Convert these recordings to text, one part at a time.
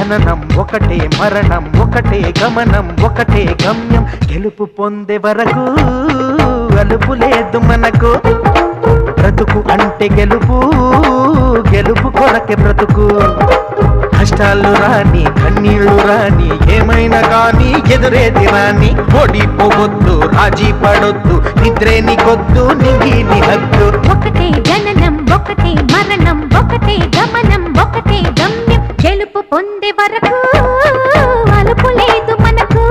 జననం ఒకటే మరణం ఒకటే గమనం ఒకటే గమ్యం గెలుపు పొందే వరకు అలుపు లేదు మనకు బ్రతుకు అంటే గెలుపు గెలుపు కొరకే బ్రతుకు కష్టాలు రాని కన్నీళ్లు రాని ఏమైనా కానీ ఎదురేది రాని ఓడిపోవద్దు రాజీ పడొద్దు నిద్రే నీకొద్దు నింగి నీ హద్దు ఒకటే జననం ఒకటే మరణం ఒకటే గమనం ఒకటే గమ్యం గెలుపు పొందే వరకు అలుపు లేదు మనకు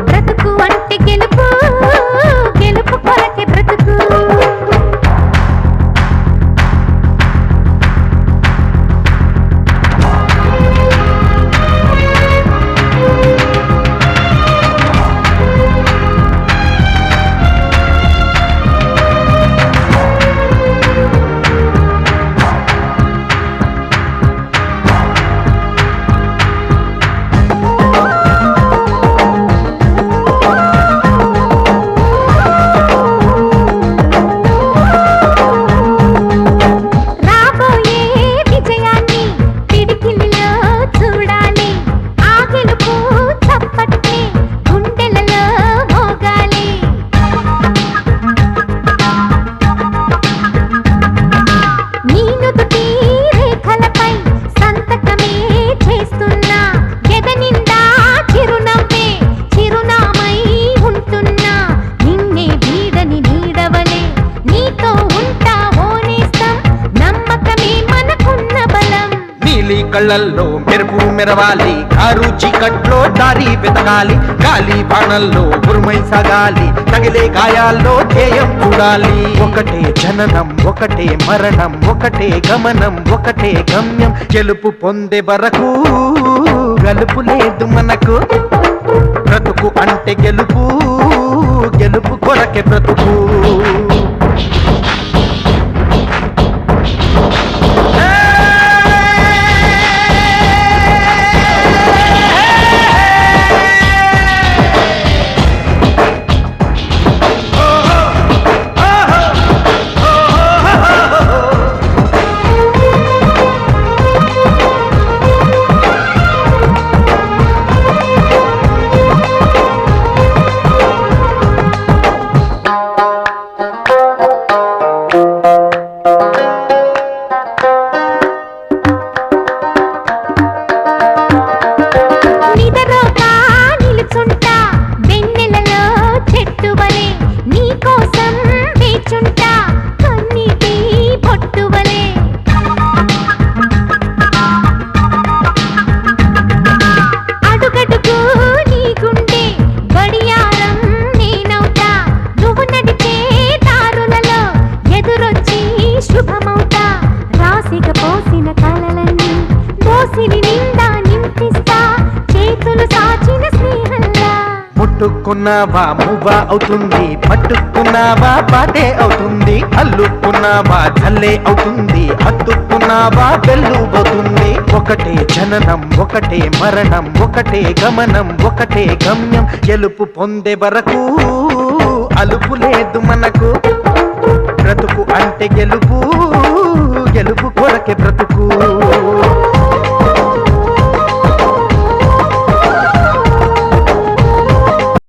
బ్రతుకు అంటే గెలుపు గెలుపు కొరకే బ్రతుకు కళ్ళల్లో మెరుపు మెరవాలి కారు చీకట్లో దారి వెతకాలి గాలి బాణల్లో ఉరుమై సాగాలి తగిలే గాయాల్లో ధ్యేయం చూడాలి ఒకటే జననం ఒకటే మరణం ఒకటే గమనం ఒకటే గమ్యం గెలుపు పొందే వరకు గలుపు లేదు మనకు బ్రతుకు అంటే గెలుపు గెలుపు కొరకే బ్రతుకు ముట్టుకున్నావా మువ్వా అవుతుంది పట్టుకున్నావా పాటే అవుతుంది అల్లుకున్నావా జల్లే అవుతుంది హత్తుకున్నావా వెల్లుబోతుంది ఒకటే జననం ఒకటే మరణం ఒకటే గమనం ఒకటే గమ్యం గెలుపు పొందే వరకు అలుపు లేదు మనకు బ్రతుకు అంటే గెలుపు గెలుపు కొరకే బ్రతుకు